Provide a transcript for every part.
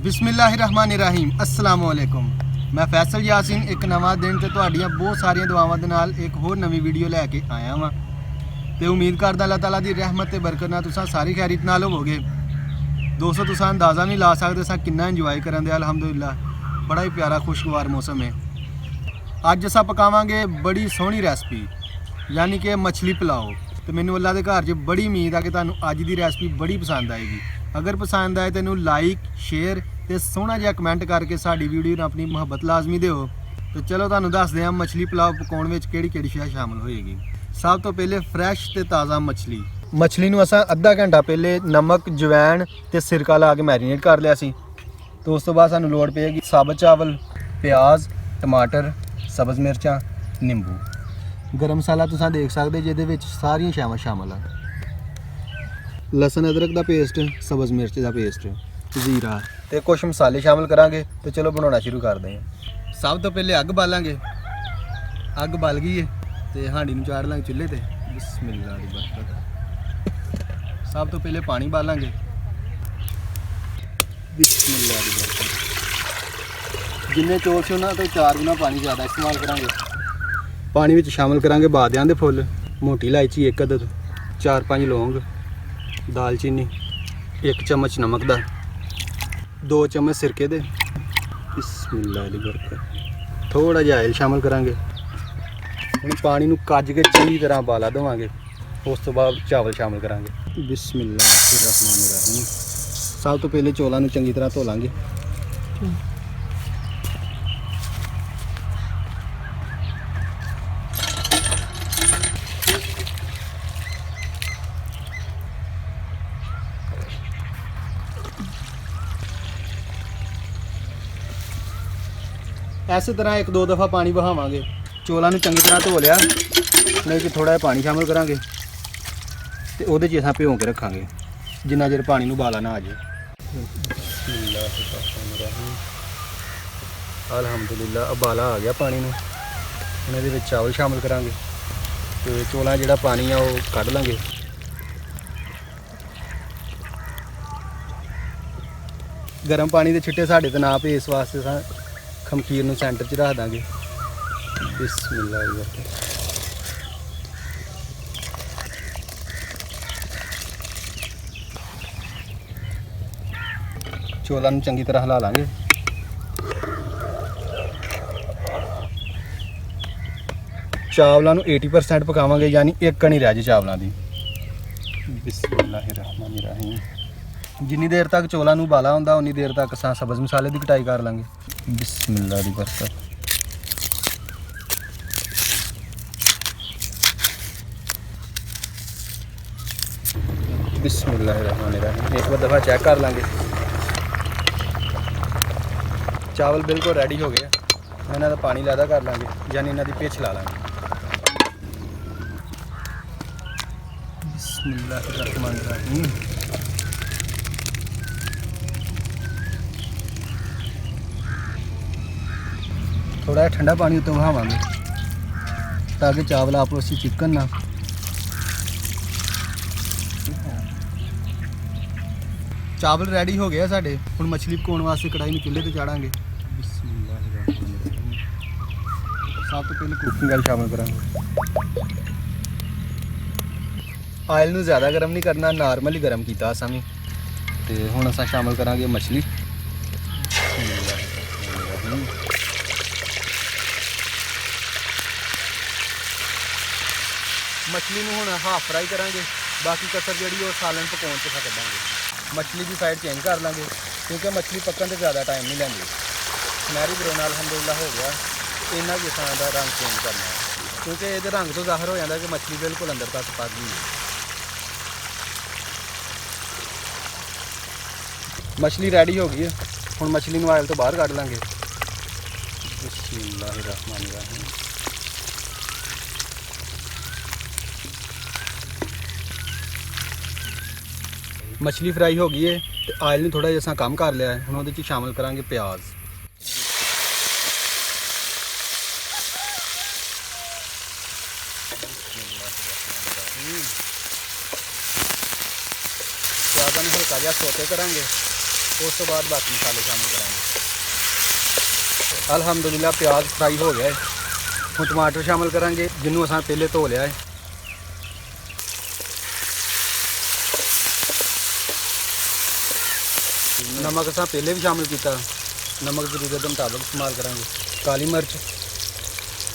ਬਿਸਮਿਲ੍ਲਾਹਿਰਰਹਿਮਾਨਿਰਰਹੀਮ अस्सलामु अलैकुम। मैं फैसल यासीन एक नवा दिन ਤੇ ਤੁਹਾਡੀਆਂ ਬਹੁਤ ਸਾਰੀਆਂ ਦੁਆਵਾਂ ਦੇ ਨਾਲ ਇੱਕ ਹੋਰ ਨਵੀਂ ਵੀਡੀਓ ਲੈ ਕੇ ਆਇਆ ਵਾਂ ਤੇ ਉਮੀਦ ਕਰਦਾ ਅੱਲਾਹ ਤਾਲਾ ਦੀ ਰਹਿਮਤ ਤੇ ਬਰਕਤ ਨਾਲ ਤੁਸੀਂ ਸਾਰੀ ਖੈਰੀਤ ਨਾਲ ਹੋਵੋਗੇ। ਦੋਸਤੋ ਤੁਸੀਂ ਅੰਦਾਜ਼ਾ ਨਹੀਂ ਲਾ ਸਕਦੇ ਸਾਂ ਕਿੰਨਾ ਇੰਜੋਏ ਕਰਨ ਦੇ ਅਲਹਮਦੁਲਿਲਾ। ਬੜਾ ਹੀ ਪਿਆਰਾ ਖੁਸ਼ਗਵਾਰ ਮੌਸਮ ਹੈ। ਅੱਜ ਅਸਾਂ ਪਕਾਵਾਂਗੇ ਬੜੀ ਸੋਹਣੀ ਰੈਸਪੀ ਯਾਨੀ ਕਿ ਮਛਲੀ ਪੁਲਾਓ ਤੇ ਮੈਨੂੰ ਅੱਲਾਹ ਦੇ ਘਰ 'ਚ ਬੜੀ ਉਮੀਦ ਆ ਕਿ ਤੁਹਾਨੂੰ ਅੱਜ ਦੀ ਰੈਸਪੀ ਬੜੀ ਪਸੰਦ ਆਏਗੀ। अगर पसंद आए तो लाइक शेयर तो सोहना जिहा कमेंट करके साडी वीडियो नूं अपनी मुहब्बत लाजमी दिओ। तो चलो तुहानूं दसदे हां मछली पुलाव पकाउण विच किहड़ी शै शामिल होएगी। सब तो पहले फ्रैश ते ताज़ा मछली नूं असां अद्धा घंटा पहले नमक जवैन ते सिरका ला के मैरीनेट कर लिया सी। तो उस तो बाद सानूं लोड़ पेगी साबत चावल, प्याज, टमाटर, सब्ज़ मिर्चां, नींबू, गरम मसाला तुसां देख सकदे जिहदे विच सारियां शैवां शामिल आ। लसन अदरक का पेस्ट, सब्ज़ मिर्च का पेस्ट, जीरा तो कुछ मसाले शामिल करांगे। तो चलो बनाना शुरू करते हैं। सब तो पहले अग बालांगे। अग बल गई है तो हांडी नूं चाड़ लांगे चुल्हे ते। बिस्मिल्लाह दी बरकत। सब तो पहले पानी बालांगे। बिस्मिल्लाह दी बरकत। जिन्ने चौल से उन्हां तो 4 गुना पानी ज़्यादा इस्तेमाल करांगे। पानी में शामिल करांगे बादियां दे फुੱਲ, मोटी इलायची 1 अदद, 4-5 लौंग, दालचीनी, 1 चम्मच नमक का, 2 चम्मच सिरके दे। बिस्मिल्लाह दी बरकत। थोड़ा जिहा ऑयल शामिल करांगे। हुण पानी नूं कज के चंगी तरह बाला देवांगे। उस तो बाद चावल शामिल करांगे। बिस्मिल्लाहिर्रहमानिर्रहीम। सब तो पहले चौलां नूं चंगी तरह धो लांगे। इस तरह 1-2 दफ़ा पानी बहावांगे। चौलों को चंगी तरह धो लिया, नहीं कि थोड़ा पानी शामिल करांगे तो वो असां भिओ के रखांगे जिन्ना चਿਰ पानी नूं बाला ना आ जाए। अल्हम्दुलिल्लाह उबाला आ गया पानी नूं। हुण इहदे विच चावल शामिल करांगे तो चौलों जिहड़ा पानी आ वो कढ लांगे। गर्म पानी के छिट्टे साडे ते ना पे, इस वास्ते असां खमकीर नूं सेंटर च रख देंगे। बिस्मिल्लाह। चौलों नूं चंगी तरह हिला लांगे। चावलों नूं 80% पकावांगे यानी 1 कणी रह जाए चावलों की। बिस्मिल्लाहिर्रहमानिर्रहीम। जिन्नी देर तक चौलों नूं उबाला हुंदा उन्नी देर तक असां सब्ज़ मसाले की कटाई कर लांगे। बिस्मिल्लाह दी बरकत। बिस्मिल्लाहिर्रहमानिर्रहीम। एक बार दफ़ा चेक कर लांगे। चावल बिल्कुल रेडी हो गए। इन्हां दा पानी लैदा कर लांगे यानी इन्हां दी पिछ ला लांगे। बिस्मिल्लाहिर्रहमानिर्रहीम। थोड़ा ठंडा पानी उत्ते बहावांगे ताकि चावल आपस में चिपकन ना। चावल रेडी हो गया साढ़े। हुण मछली पकाउण वास्ते कढ़ाई में चुल्हे ते चाड़ांगे। बिस्मिल्लाहिर्रहमानिर्रहीम। सब तो पहले कुकिंग ऑयल शामिल करांगे। ऑयल नूं ज़्यादा गर्म नहीं करना, नॉर्मल ही गर्म कीता असां भी। ते हुण असां शामिल करांगे मछली। मछली में हुण हाफ फ्राई करांगे, बाकी कसर जी सालन पकाउण ते कढांगे। मछली की साइड चेंज कर लांगे क्योंकि मछली पकन से ज़्यादा टाइम नहीं लैंदी। सुनहरी ब्राउन अल्हम्दुलिल्लाह हो गया। इन्ना कि असां दा रंग चेंज करना है क्योंकि ये रंग तो ज़ाहिर हो जाता है कि मछली बिल्कुल अंदर तक पक गई है। मछली रेडी हो गई है। हुण मछली नूं ऑयल तो बाहर कढ लांगे। बिस्मिल्लाहिर्रहमानिर्रहीम। मछली फ्राई हो गई है तो ऑयल ने थोड़ा जिहा कम कर लिया है। हुण उहदे च शामिल करांगे प्याज। प्याज़ां नूं हल्का जिहा सोते करांगे। ਉਸ ਤੋਂ ਬਾਅਦ ਬਾਕੀ ਮਸਾਲੇ ਸ਼ਾਮਿਲ ਕਰਾਂਗੇ। ਅਲਹਮਦੁਲਿਲਾ ਪਿਆਜ਼ ਫਰਾਈ ਹੋ ਗਿਆ ਹੈ। ਹੁਣ ਟਮਾਟਰ ਸ਼ਾਮਿਲ ਕਰਾਂਗੇ ਜਿਹਨੂੰ ਅਸਾਂ ਪਹਿਲੇ ਧੋ ਲਿਆ ਹੈ। ਨਮਕ ਅਸਾਂ ਪਹਿਲੇ ਵੀ ਸ਼ਾਮਿਲ ਕੀਤਾ, ਨਮਕ ਜ਼ਰੂਰਤ ਦੇ ਮੁਤਾਬਕ ਇਸਤੇਮਾਲ ਕਰਾਂਗੇ। ਕਾਲੀ ਮਿਰਚ,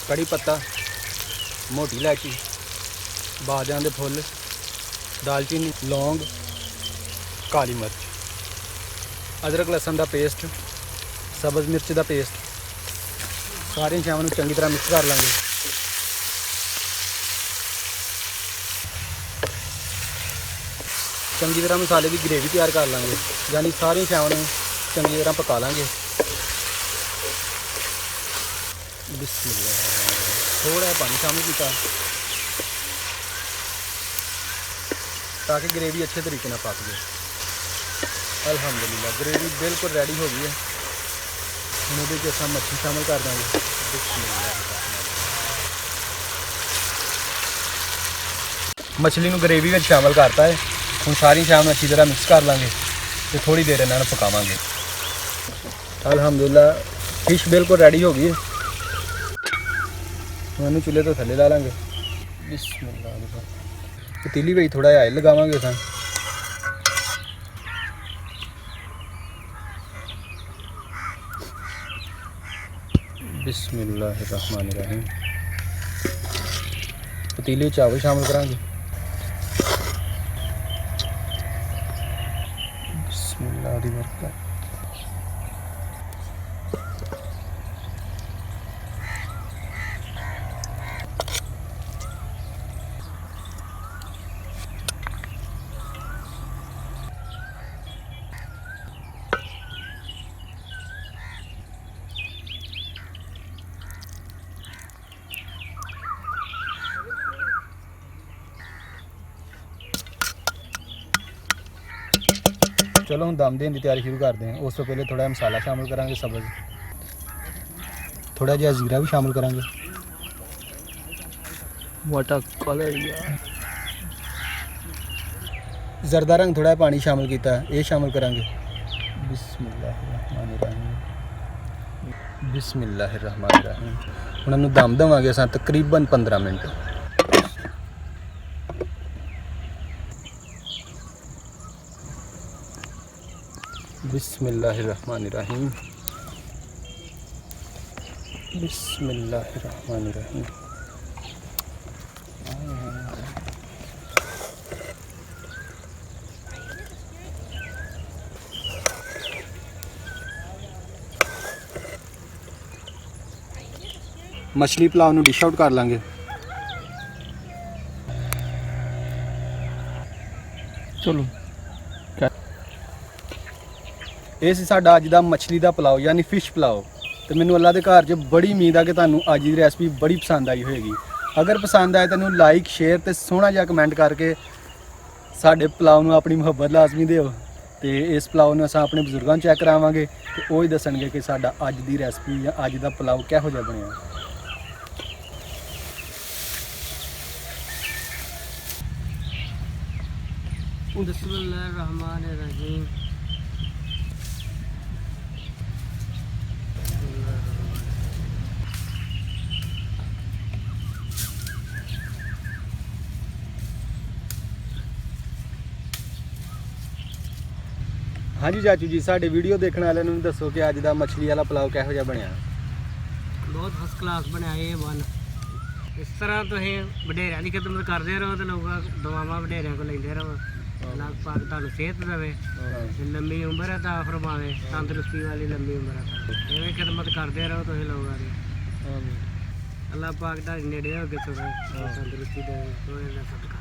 ਕੜੀ ਪੱਤਾ, ਮੋਟੀ ਇਲਾਇਚੀ, ਬਾਦਾਮ ਦੇ ਫੁੱਲ, ਦਾਲਚੀਨੀ, ਲੌਂਗ, ਕਾਲੀ ਮਿਰਚ, ਅਦਰਕ ਲਸਣ ਦਾ ਪੇਸਟ, ਸਬਜ਼ ਮਿਰਚ ਦਾ ਪੇਸਟ, ਸਾਰੀਆਂ ਚੀਜ਼ਾਂ ਨੂੰ ਚੰਗੀ ਤਰ੍ਹਾਂ ਮਿਕਸ ਕਰ ਲਾਂਗੇ। ਚੰਗੀ ਤਰ੍ਹਾਂ ਮਸਾਲੇ ਦੀ ਗ੍ਰੇਵੀ ਤਿਆਰ ਕਰ ਲਾਂਗੇ, ਯਾਨੀ ਸਾਰੀਆਂ ਚੀਜ਼ਾਂ ਨੂੰ ਚੰਗੀ ਤਰ੍ਹਾਂ ਪਕਾ ਲਾਂਗੇ। ਬਿਸਮਿਲ੍ਲਾਹ, ਥੋੜਾ ਪਾਣੀ ਸ਼ਾਮਿਲ ਕੀਤਾ ਤਾਂ ਕਿ ਗ੍ਰੇਵੀ ਅੱਛੇ ਤਰੀਕੇ ਨਾਲ ਪਕ ਜਾਏ। ਅਲਹਮਦੁਲਿਲਾ ਗ੍ਰੇਵੀ ਬਿਲਕੁਲ ਰੈਡੀ ਹੋ ਗਈ ਹੈ। ਹੁਣ ਇਹਦੇ ਵਿੱਚ ਅਸੀਂ ਮੱਛੀ ਸ਼ਾਮਿਲ ਕਰ ਦਾਂਗੇ। ਮਛਲੀ ਨੂੰ ਗ੍ਰੇਵੀ ਵਿੱਚ ਸ਼ਾਮਿਲ ਕਰਤਾ ਹੈ। ਹੁਣ ਸਾਰੀ ਚੀਜ਼ਾਂ ਨੂੰ ਅੱਛੀ ਤਰ੍ਹਾਂ ਮਿਕਸ ਕਰ ਲਾਂਗੇ ਤੇ ਥੋੜੀ ਦੇਰ ਇਹਨਾਂ ਨੂੰ ਪਕਾਵਾਂਗੇ। ਅਲਹਮਦੁਲਿਲਾ ਫਿਸ਼ ਬਿਲਕੁਲ ਰੈਡੀ ਹੋ ਗਈ ਹੈ। ਹੁਣ ਇਹਨੂੰ ਚੁੱਲ੍ਹੇ ਤੋਂ ਥੱਲੇ ਲਾ ਲਾਂਗੇ। ਬਿਸਮਿਲ੍ਲਾਹ। ਪਤੀਲੀ ਵਿੱਚ ਥੋੜਾ ਜਿਹਾ ਆਇਲ ਲਗਾਵਾਂਗੇ ਅਸਾਂ। ਬਿਸਮਿਲ੍ਲਾਹਿਰਰਹਿਮਾनिर्रहीम। ਪਤੀਲੇ ਵਿੱਚ ਚਾਵਲ ਸ਼ਾਮਿਲ ਕਰਾਂਗੇ। ਬਿਸਮਿਲ੍ਲਾਹ ਦੀ ਬਰਕਤ। ਚਲੋ ਹੁਣ ਦਮ ਦੇਣ ਦੀ ਤਿਆਰੀ ਸ਼ੁਰੂ ਕਰਦੇ ਹਾਂ। ਉਸ ਤੋਂ ਪਹਿਲੇ ਥੋੜਾ ਮਸਾਲਾ ਸ਼ਾਮਿਲ ਕਰਾਂਗੇ ਸਬਜ਼, ਥੋੜਾ ਜਿਹਾ ਜ਼ੀਰਾ ਵੀ ਸ਼ਾਮਿਲ ਕਰਾਂਗੇ। ਵਾਟਰ ਕਲਰ ਜ਼ਰਦਾ ਰੰਗ ਥੋੜਾ ਪਾਣੀ ਸ਼ਾਮਿਲ ਕੀਤਾ, ਇਹ ਸ਼ਾਮਿਲ ਕਰਾਂਗੇ। ਬਿਸਮਿਲ੍ਲਾਹਿਰਰਹਿਮਾनिर्रहीम। ਬਿਸਮਿਲ੍ਲਾਹਿਰਰਹਿਮਾनिर्रहीम। ਹੁਣ ਇਹਨੂੰ ਦਮ ਦੇਵਾਂਗੇ ਅਸਾਂ ਤਕਰੀਬਨ 15 ਮਿੰਟ। बिस्मिल्लाहिर्रहमानिर्रहीम। बिस्मिल्लाहिर्रहमानिर्रहीम। मछली पुलाव ਨੂੰ ਡਿਸ਼ ਆਊਟ ਕਰ ਲਾਂਗੇ। ਚਲੋ ਇਹ ਸੀ ਸਾਡਾ ਅੱਜ ਦਾ ਮਛਲੀ ਦਾ ਪੁਲਾਓ ਯਾਨੀ ਫਿਸ਼ ਪੁਲਾਓ। ਤੇ ਮੈਨੂੰ ਅੱਲਾ ਦੇ ਘਰ 'ਚ ਬੜੀ ਉਮੀਦ ਆ ਕਿ ਤੁਹਾਨੂੰ ਅੱਜ ਦੀ ਰੈਸਪੀ ਬੜੀ ਪਸੰਦ ਆਈ ਹੋਏਗੀ। ਅਗਰ ਪਸੰਦ ਆਏ ਤਾਂ ਇਹਨੂੰ ਲਾਈਕ ਸ਼ੇਅਰ ਤੇ ਸੋਹਣਾ ਜਿਹਾ ਕਮੈਂਟ ਕਰਕੇ ਸਾਡੇ ਪੁਲਾਓ ਨੂੰ ਆਪਣੀ ਮੁਹੱਬਤ ਲਾਜ਼ਮੀ ਦਿਓ। ਤੇ ਇਸ ਪੁਲਾਓ ਨੂੰ ਅਸਾਂ ਆਪਣੇ ਬਜ਼ੁਰਗਾਂ ਨੂੰ ਚੈੱਕ ਕਰਾਵਾਂਗੇ ਤੇ ਉਹ ਹੀ ਦੱਸਣਗੇ ਕਿ ਸਾਡਾ ਅੱਜ ਦੀ ਰੈਸਪੀ ਜਾਂ ਅੱਜ ਦਾ ਪੁਲਾਓ ਕਿਹੋ ਜਿਹਾ ਬਣਿਆ। बिस्मिल्लाहिर्रहमानिर्रहीम। ਹਾਂਜੀ ਚਾਚੂ ਜੀ, ਸਾਡੇ ਵੀਡੀਓ ਦੇਖਣ ਵਾਲਿਆਂ ਨੂੰ ਵੀ ਦੱਸੋ ਕਿ ਅੱਜ ਦਾ ਮਛਲੀ ਵਾਲਾ ਪੁਲਾਓ ਕਿਹੋ ਜਿਹਾ ਬਣਿਆ। ਬਹੁਤ ਫਸਟ ਕਲਾਸ ਬਣਿਆ ਇਹ ਬਣ। ਇਸ ਤਰ੍ਹਾਂ ਤੁਸੀਂ ਵਡੇਰਿਆਂ ਦੀ ਖਿਦਮਤ ਕਰਦੇ ਰਹੋ ਤੇ ਲੋਕਾਂ ਦੁਆਵਾਂ ਵਡੇਰਿਆਂ ਕੋਲ ਲੈਂਦੇ ਰਹੋ। ਅੱਲਾਹ ਪਾਕ ਤੁਹਾਨੂੰ ਸਿਹਤ ਦੇਵੇ ਤੇ ਲੰਮੀ ਉਮਰ ਅਤਾ ਫਰਮਾਵੇ, ਤੰਦਰੁਸਤੀ ਵਾਲੀ ਲੰਮੀ ਉਮਰ ਅਤਾ। ਐਵੇਂ ਖਿਦਮਤ ਕਰਦੇ ਰਹੋ ਤੁਸੀਂ ਲੋਕਾਂ ਦੀ। ਅੱਲਾਹ ਪਾਕ ਤੁਹਾਡੇ ਨੇੜੇ ਹੋ ਕੇ ਤੰਦਰੁਸਤੀ ਦੇਵੇ, ਸੋਹਣੇ ਦਾ ਸਦਕਾ।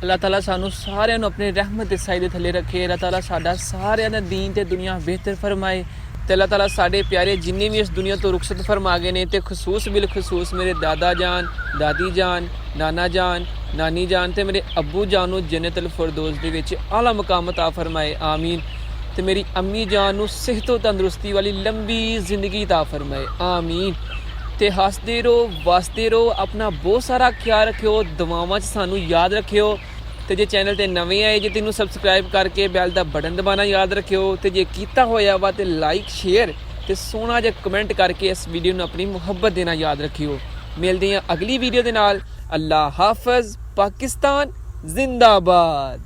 ਅੱਲਾਹ ਤਾਲਾ ਸਾਨੂੰ ਸਾਰਿਆਂ ਨੂੰ ਆਪਣੀ ਰਹਿਮਤ ਦੇ ਸਾਏ ਦੇ ਥੱਲੇ ਰੱਖੇ। ਅੱਲਾਹ ਤਾਲਾ ਸਾਡਾ ਸਾਰਿਆਂ ਦਾ ਦੀਨ ਤੇ ਦੁਨੀਆ ਬਿਹਤਰ ਫਰਮਾਏ ਤੇ ਅੱਲਾਹ ਤਾਲਾ ਸਾਡੇ ਪਿਆਰੇ ਜਿੰਨੇ ਵੀ ਇਸ ਦੁਨੀਆ ਤੋਂ ਰੁਖਸਤ ਫਰਮਾ ਗਏ ਨੇ ਤੇ ਖਸੂਸ ਬਿਲ ਖਸੂਸ ਮੇਰੇ ਦਾਦਾ ਜਾਨ, ਦਾਦੀ ਜਾਨ, ਨਾਨਾ ਜਾਨ, ਨਾਨੀ ਜਾਨ ਤੇ ਮੇਰੇ ਅੱਬੂ ਜਾਨ ਨੂੰ ਜੰਨਤੁਲ ਫਿਰਦੌਸ ਦੇ ਵਿੱਚ ਆਲਾ ਮਕਾਮ ਅਤਾ ਫਰਮਾਏ, ਆਮੀਨ। ਤੇ ਮੇਰੀ ਅੰਮੀ ਜਾਨ ਨੂੰ ਸਿਹਤ ਤੇ ਤੰਦਰੁਸਤੀ ਵਾਲੀ ਲੰਬੀ ਜ਼ਿੰਦਗੀ ਅਤਾ ਫਰਮਾਏ, ਆਮੀਨ। ਤੇ ਹੱਸਦੇ ਰਹੋ, ਵਸਦੇ ਰਹੋ, ਆਪਣਾ ਬਹੁਤ ਸਾਰਾ ਖਿਆਲ ਰੱਖਿਓ, ਦੁਆਵਾਂ 'ਚ ਸਾਨੂੰ ਯਾਦ ਰੱਖਿਓ। ਤੇ ਜੇ ਚੈਨਲ ਤੇ ਨਵੇਂ ਆਏ ਜੇ ਤੈਨੂੰ ਸਬਸਕ੍ਰਾਈਬ ਕਰਕੇ ਬੈਲ ਦਾ ਬਟਨ ਦਬਾਉਣਾ ਯਾਦ ਰੱਖਿਓ ਤੇ ਜੇ ਕੀਤਾ ਹੋਇਆ ਵਾ ਤੇ ਲਾਈਕ ਸ਼ੇਅਰ ਤੇ ਸੋਹਣਾ ਜਿਹਾ ਕਮੈਂਟ ਕਰਕੇ ਇਸ ਵੀਡੀਓ ਨੂੰ ਆਪਣੀ ਮੁਹੱਬਤ ਦੇਣਾ ਯਾਦ ਰੱਖਿਓ। ਮਿਲਦੇ ਹਾਂ ਅਗਲੀ ਵੀਡੀਓ ਦੇ ਨਾਲ। ਅੱਲਾ ਹਾਫਿਜ਼। ਪਾਕਿਸਤਾਨ ਜ਼ਿੰਦਾਬਾਦ।